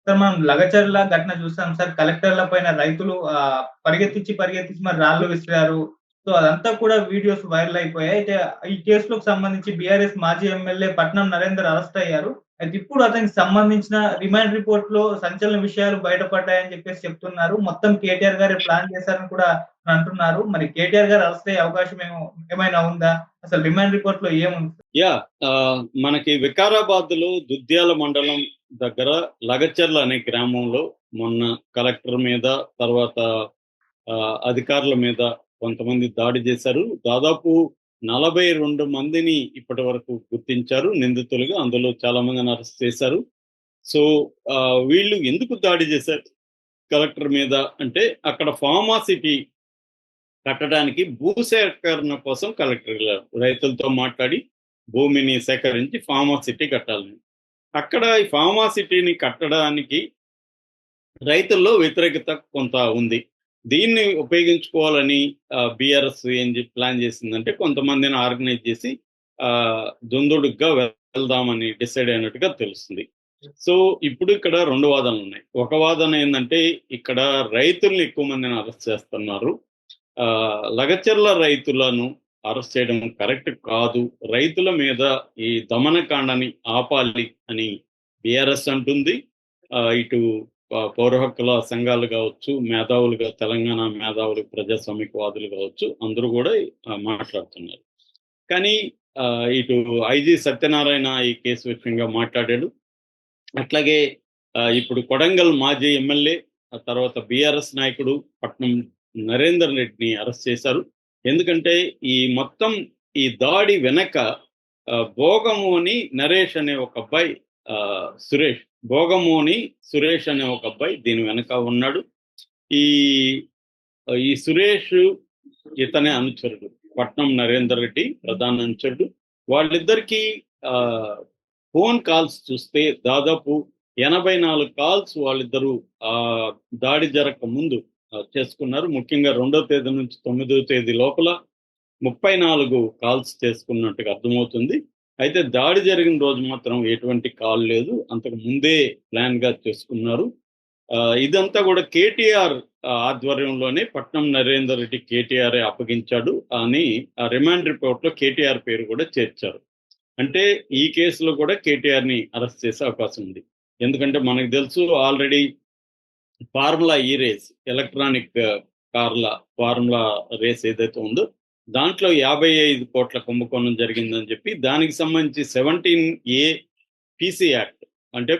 Sir మనం లగచర్ల ఘటన చూసాం సార్. కలెక్టర్ల పైన రైతులు పరిగెత్తించి మరి రాళ్ళు విసిరారు. సో, అదంతా కూడా వీడియోస్ వైరల్ అయిపోయాయి. అయితే ఈ కేసులోకి సంబంధించి బీఆర్ఎస్ మాజీ ఎమ్మెల్యే పట్నం నరేందర్ అరెస్ట్ అయ్యారు. అయితే ఇప్పుడు అతనికి సంబంధించిన రిమాండ్ రిపోర్ట్‌లో సంచలన విషయాలు బయటపడ్డాయని చెప్పేసి చెప్తున్నారు. మొత్తం కేటీఆర్ గారే ప్లాన్ చేశారని కూడా అంటున్నారు. మరి కేటీఆర్ గారు అరెస్ట్ అయ్యే అవకాశం ఏమైనా ఉందా? అసలు రిమాండ్ రిపోర్ట్‌లో ఏముంది? మనకి వికారాబాద్‌లో దుద్యాల మండలం దగ్గర లగచర్ల అనే గ్రామంలో మొన్న కలెక్టర్ మీద, తర్వాత అధికారుల మీద కొంతమంది దాడి చేశారు. దాదాపు 42 మందిని ఇప్పటి వరకు గుర్తించారు నిందితులుగా. అందులో చాలా మందిని అరెస్ట్ చేశారు. సో, వీళ్ళు ఎందుకు దాడి చేశారు కలెక్టర్ మీద అంటే, అక్కడ ఫార్మాసిటీ కట్టడానికి భూసేకరణ కోసం కలెక్టర్ రైతులతో మాట్లాడి భూమిని సేకరించి ఫార్మాసిటీ కట్టాలని. అక్కడ ఈ ఫార్మాసిటీని కట్టడానికి రైతుల్లో వ్యతిరేకత కొంత ఉంది. దీన్ని ఉపయోగించుకోవాలని బీఆర్ఎస్ ఏం ప్లాన్ చేసిందంటే, కొంతమందిని ఆర్గనైజ్ చేసి దుందుడుగ్గా వెళ్దామని డిసైడ్ అయినట్టుగా తెలుస్తుంది. సో ఇప్పుడు ఇక్కడ 2 వాదనలు ఉన్నాయి. ఒక వాదన ఏంటంటే, ఇక్కడ రైతుల్ని ఎక్కువ మందిని అరెస్ట్ చేస్తున్నారు. లగచర్ల రైతులను అరెస్ట్ చేయడం కరెక్ట్ కాదు. రైతుల మీద ఈ దమనకాండని ఆపాలి అని బీఆర్ఎస్ అంటుంది. ఇటు పౌర హక్కుల సంఘాలు కావచ్చు, మేధావులుగా తెలంగాణ మేధావులు, ప్రజాస్వామికవాదులు కావచ్చు, అందరూ కూడా మాట్లాడుతున్నారు. కానీ ఇటు ఐజీ సత్యనారాయణ ఈ కేసు విషయంగా మాట్లాడాడు. అట్లాగే ఇప్పుడు కొడంగల్ మాజీ ఎమ్మెల్యే, ఆ తర్వాత బీఆర్ఎస్ నాయకుడు పట్నం నరేందర్ రెడ్డిని అరెస్ట్ చేశారు. ఎందుకంటే ఈ మొత్తం ఈ దాడి వెనక భోగమోని నరేష్ అనే ఒక అబ్బాయి, భోగమోని సురేష్ అనే ఒక అబ్బాయి దీని వెనక ఉన్నాడు. ఈ సురేష్ ఇతనే అనుచరుడు, పట్నం నరేందర్ రెడ్డి ప్రధాన అనుచరుడు. వాళ్ళిద్దరికీ ఫోన్ కాల్స్ చూస్తే దాదాపు 84 కాల్స్ వాళ్ళిద్దరూ దాడి జరగక ముందు చేసుకున్నారు. ముఖ్యంగా 2వ తేదీ నుంచి 9వ తేదీ లోపల 34 కాల్స్ చేసుకున్నట్టుగా అర్థమవుతుంది. అయితే దాడి జరిగిన రోజు మాత్రం ఎటువంటి కాల్ లేదు, అంతకు ముందే ప్లాన్ గా చేసుకున్నారు. ఇదంతా కూడా కేటీఆర్ ఆధ్వర్యంలోనే పట్నం నరేందర్ రెడ్డి కేటీఆర్ అప్పగించాడు అని రిమాండ్ రిపోర్ట్ లో కేటీఆర్ పేరు కూడా చేర్చారు. అంటే ఈ కేసులో కూడా కేటీఆర్ ని అరెస్ట్ చేసే అవకాశం ఉంది. ఎందుకంటే మనకు తెలుసు, ఆల్రెడీ ఫార్ములా ఈ రేస్, ఎలక్ట్రానిక్ కార్ల ఫార్ములా రేస్ ఏదైతే ఉందో దాంట్లో 55 కోట్ల కుంభకోణం జరిగిందని చెప్పి దానికి సంబంధించి 17A పీసీ యాక్ట్ అంటే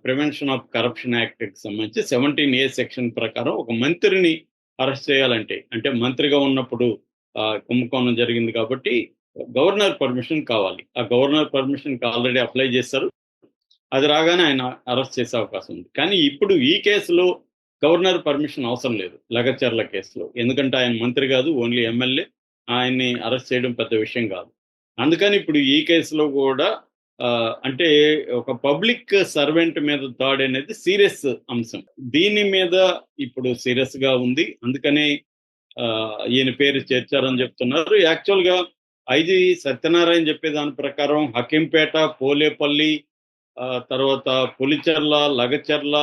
ప్రివెన్షన్ ఆఫ్ కరప్షన్ యాక్ట్కి సంబంధించి 17A సెక్షన్ ప్రకారం ఒక మంత్రిని అరెస్ట్ చేయాలంటే, అంటే మంత్రిగా ఉన్నప్పుడు కుంభకోణం జరిగింది కాబట్టి గవర్నర్ పర్మిషన్ కావాలి. ఆ గవర్నర్ పర్మిషన్కి ఆల్రెడీ అప్లై చేశారు. అది రాగానే ఆయన అరెస్ట్ చేసే అవకాశం ఉంది. కానీ ఇప్పుడు ఈ కేసులో గవర్నర్ పర్మిషన్ అవసరం లేదు లగచర్ల కేసులో. ఎందుకంటే ఆయన మంత్రి కాదు, ఓన్లీ ఎమ్మెల్యే. ఆయన్ని అరెస్ట్ చేయడం పెద్ద విషయం కాదు. అందుకని ఇప్పుడు ఈ కేసులో కూడా అంటే ఒక పబ్లిక్ సర్వెంట్ మీద దాడి అనేది సీరియస్ అంశం. దీని మీద ఇప్పుడు సీరియస్ గా ఉంది. అందుకనే ఈయన పేరు చేర్చారని చెప్తున్నారు. యాక్చువల్గా ఐజీ సత్యనారాయణ చెప్పే దాని ప్రకారం హకీంపేట, పోలేపల్లి, తర్వాత పులిచెర్ల, లగచర్ల,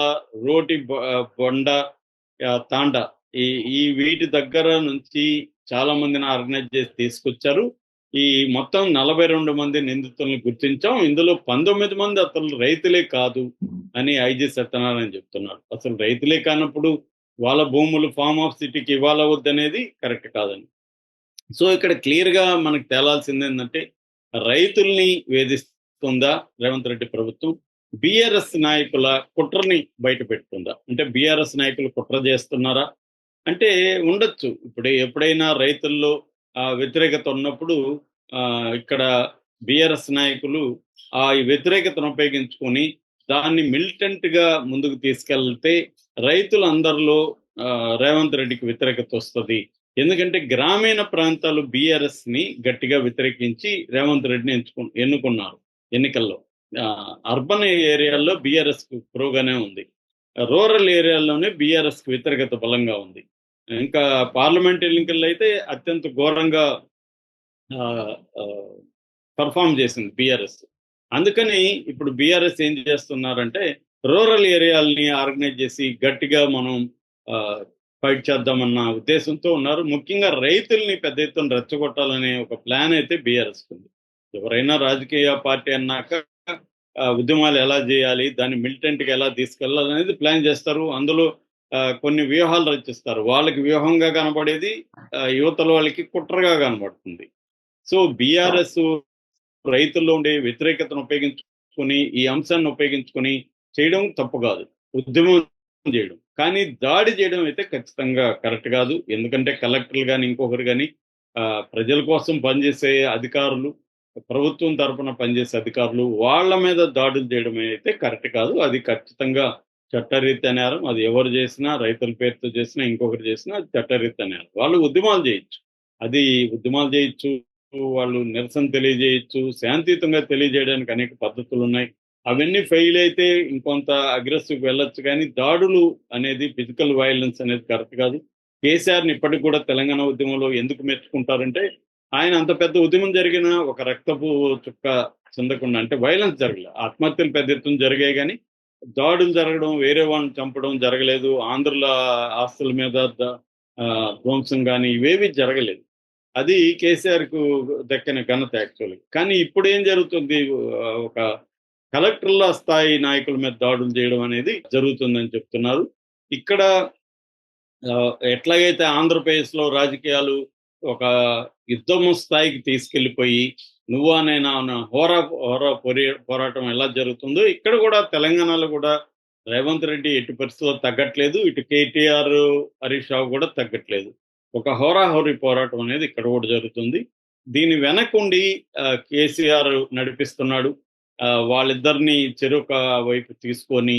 రోటి బొండ, తాండ, ఈ వీటి దగ్గర నుంచి చాలా మందిని ఆర్గనైజ్ చేసి తీసుకొచ్చారు. ఈ మొత్తం 42 మంది నిందితులను గుర్తించాం. ఇందులో 19 మంది అసలు రైతులే కాదు అని ఐజీ సత్యనారాయణ చెప్తున్నారు. అసలు రైతులే కానప్పుడు వాళ్ళ భూములు ఫార్మ్ ఆఫ్ సిటీకి ఇవ్వాల వద్దనేది కరెక్ట్ కాదని. సో ఇక్కడ క్లియర్ గా మనకు తేలాల్సింది ఏంటంటే, రైతుల్ని వేధిస్తుందా రేవంత్ రెడ్డి ప్రభుత్వం, బీఆర్ఎస్ నాయకుల కుట్రని బయట పెడుతుందా? అంటే బీఆర్ఎస్ నాయకులు కుట్ర చేస్తున్నారా అంటే ఉండొచ్చు. ఇప్పుడు ఎప్పుడైనా రైతుల్లో వ్యతిరేకత ఉన్నప్పుడు ఇక్కడ బీఆర్ఎస్ నాయకులు ఈ వ్యతిరేకతను ఉపయోగించుకొని దాన్ని మిలిటెంట్ గా ముందుకు తీసుకెళ్తే రైతులందరిలో రేవంత్ రెడ్డికి వ్యతిరేకత వస్తుంది. ఎందుకంటే గ్రామీణ ప్రాంతాలు బీఆర్ఎస్ ని గట్టిగా వ్యతిరేకించి రేవంత్ రెడ్డిని ఎన్నుకున్నారు ఎన్నికల్లో. అర్బన్ ఏరియాల్లో బీఆర్ఎస్ కు ప్రోగానే ఉంది, రూరల్ ఏరియాల్లోనే బీఆర్ఎస్ కు వ్యతిరేకత బలంగా ఉంది. ఇంకా పార్లమెంట్ ఎన్నికల్లో అయితే అత్యంత ఘోరంగా పర్ఫామ్ చేసింది బీఆర్ఎస్. అందుకని ఇప్పుడు బీఆర్ఎస్ ఏం చేస్తున్నారంటే, రూరల్ ఏరియాలని ఆర్గనైజ్ చేసి గట్టిగా మనం ఫైట్ చేద్దామన్న ఉద్దేశంతో ఉన్నారు. ముఖ్యంగా రైతుల్ని పెద్ద ఎత్తున రెచ్చగొట్టాలనే ఒక ప్లాన్ అయితే బీఆర్ఎస్ ఉంది. ఎవరైనా రాజకీయ పార్టీ అన్నాక ఉద్యమాలు ఎలా చేయాలి, దాన్ని మిలిటెంట్గా ఎలా తీసుకెళ్లాలనేది ప్లాన్ చేస్తారు. అందులో కొన్ని వ్యూహాలు రచిస్తారు. వాళ్ళకి వ్యూహంగా కనబడేది యువతల వాళ్ళకి కుట్రగా కనబడుతుంది. సో బీఆర్ఎస్ రైతుల్లో ఉండే వ్యతిరేకతను ఉపయోగించుకొని ఈ అంశాన్ని ఉపయోగించుకొని చేయడం తప్పు కాదు, ఉద్యమం చేయడం. కానీ దాడి చేయడం అయితే ఖచ్చితంగా కరెక్ట్ కాదు. ఎందుకంటే కలెక్టర్లు కానీ ఇంకొకరు కానీ ప్రజల కోసం పనిచేసే అధికారులు, ప్రభుత్వం తరపున పనిచేసే అధికారులు వాళ్ళ మీద దాడులు చేయడం అయితే కరెక్ట్ కాదు. అది ఖచ్చితంగా చట్టరీత్యా నేరం. అది ఎవరు చేసినా, రైతుల పేరుతో చేసినా, ఇంకొకరు చేసినా అది చట్టరీత్యా నేరం. వాళ్ళు ఉద్యమాలు చేయొచ్చు, అది ఉద్యమాలు చేయొచ్చు, వాళ్ళు నిరసన తెలియజేయచ్చు, శాంతియుతంగా తెలియజేయడానికి అనేక పద్ధతులు ఉన్నాయి. అవన్నీ ఫెయిల్ అయితే ఇంకొంత అగ్రెసివ్ వెళ్ళొచ్చు. కానీ దాడులు అనేది, ఫిజికల్ వైలెన్స్ అనేది కరెక్ట్ కాదు. కేసీఆర్ని ఇప్పటికి కూడా తెలంగాణ ఉద్యమంలో ఎందుకు మెచ్చుకుంటారంటే ఆయన అంత పెద్ద ఉద్యమం జరిగిన ఒక రక్తపు చుక్క చెందకుండా, అంటే వైలెన్స్ జరగలేదు. ఆత్మహత్యలు పెద్ద ఎత్తున జరిగాయి కానీ దాడులు జరగడం, వేరే వాళ్ళని చంపడం జరగలేదు. ఆంధ్రుల ఆస్తుల మీద ధ్వంసం కానీ ఇవేవి జరగలేదు. అది కేసీఆర్కు దక్కిన ఘనత యాక్చువల్లీ. కానీ ఇప్పుడు ఏం జరుగుతుంది, ఒక కలెక్టర్ల స్థాయి నాయకుల మీద దాడులు చేయడం అనేది జరుగుతుందని చెప్తున్నారు. ఇక్కడ ఎట్లాగైతే ఆంధ్రప్రదేశ్లో రాజకీయాలు ఒక యుద్ధము స్థాయికి తీసుకెళ్లిపోయి నువ్వా నేనా అన్న హోరా హోరా పోరాటం ఎలా జరుగుతుందో ఇక్కడ కూడా తెలంగాణలో కూడా రేవంత్ రెడ్డి ఎట్టి పరిస్థితుల్లో తగ్గట్లేదు. ఇటు కేటీఆర్, హరీష్ రావు కూడా తగ్గట్లేదు. ఒక హోరాహోరీ పోరాటం అనేది ఇక్కడ కూడా జరుగుతుంది. దీని వెనకుండి కేసీఆర్ నడిపిస్తున్నాడు. వాళ్ళిద్దరిని చెరొక వైపు తీసుకొని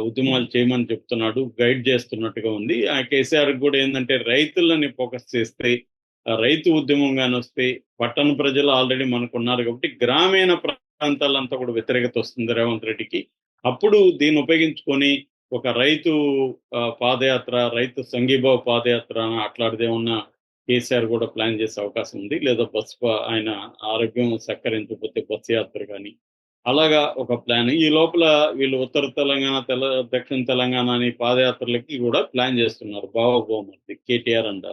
ఉద్యమాలు చేయమని చెప్తున్నాడు, గైడ్ చేస్తున్నట్టుగా ఉంది. ఆ కేసీఆర్ కూడా ఏంటంటే రైతులని ఫోకస్ చేస్తే, రైతు ఉద్యమంగానే వస్తే, పట్టణ ప్రజలు ఆల్రెడీ మనకున్నారు కాబట్టి గ్రామీణ ప్రాంతాలంతా కూడా వ్యతిరేకత వస్తుంది రేవంత్ రెడ్డికి. అప్పుడు దీన్ని ఉపయోగించుకొని ఒక రైతు పాదయాత్ర, రైతు సంఘీభావ పాదయాత్ర అట్లాంటిదేమన్నా కేసీఆర్ కూడా ప్లాన్ చేసే అవకాశం ఉంది. లేదా ఆయన ఆరోగ్యం సహకరించకపోతే బస్సు యాత్ర కానీ అలాగా ఒక ప్లాన్. ఈ లోపల వీళ్ళు ఉత్తర తెలంగాణ, దక్షిణ తెలంగాణ అని పాదయాత్రలకి కూడా ప్లాన్ చేస్తున్నారు బావమర్ది కేటీఆర్ అండ్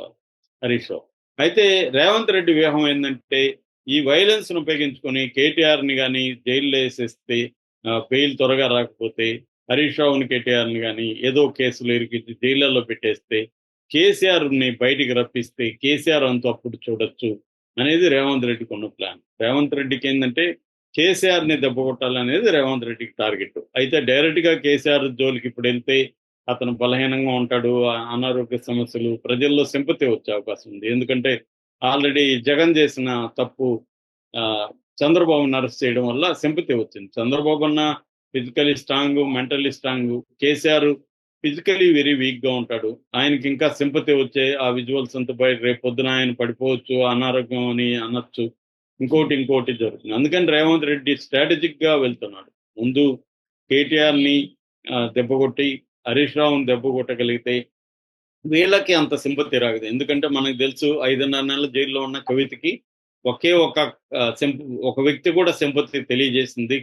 హరీష్ రావు. అయితే రేవంత్ రెడ్డి వ్యూహం ఏంటంటే ఈ వైలెన్స్ ను ఉపయోగించుకొని కేటీఆర్ని కానీ జైల్లో వేసేస్తే, బెయిల్ త్వరగా రాకపోతే హరీష్ రావుని, కేటీఆర్ని కానీ ఏదో కేసులు ఇరికించి జైళ్లలో పెట్టేస్తే, కేసీఆర్ని బయటికి రప్పిస్తే కేసీఆర్ అంతా అప్పుడు చూడొచ్చు అనేది రేవంత్ రెడ్డికి ఉన్న ప్లాన్. రేవంత్ రెడ్డికి ఏంటంటే కేసీఆర్ని దెబ్బ కొట్టాలనేది రేవంత్ రెడ్డికి టార్గెట్. అయితే డైరెక్ట్గా కేసీఆర్ జోలికి ఇప్పుడు వెళ్తే అతను బలహీనంగా ఉంటాడు, అనారోగ్య సమస్యలు, ప్రజల్లో సింపతి వచ్చే అవకాశం ఉంది. ఎందుకంటే ఆల్రెడీ జగన్ చేసిన తప్పు చంద్రబాబుని అరెస్ట్ చేయడం వల్ల సింపతి వచ్చింది. చంద్రబాబు అన్న physically strong, mentally strong. KCR physically very weak గా ఉంటాడు. ఆయనకి ఇంకా సింపతి వచ్చే ఆ విజువల్స్ అంతా బయట రేపు పొద్దున ఆయన పడిపోవచ్చు, అనారోగ్యం అని అనొచ్చు, ఇంకోటి జరుగుతుంది. అందుకని రేవంత్ రెడ్డి స్ట్రాటజిక్ గా వెళ్తున్నాడు. ముందు కేటీఆర్ని దెబ్బకొట్టి హరీష్ రావుని దెబ్బ కొట్టగలిగితే వీళ్ళకి అంత సింపతి రాగదు. ఎందుకంటే మనకు తెలుసు 5.5 నెలల జైల్లో ఉన్న కవితకి ఒకే ఒక వ్యక్తి కూడా సింపతి తెలియజేసింది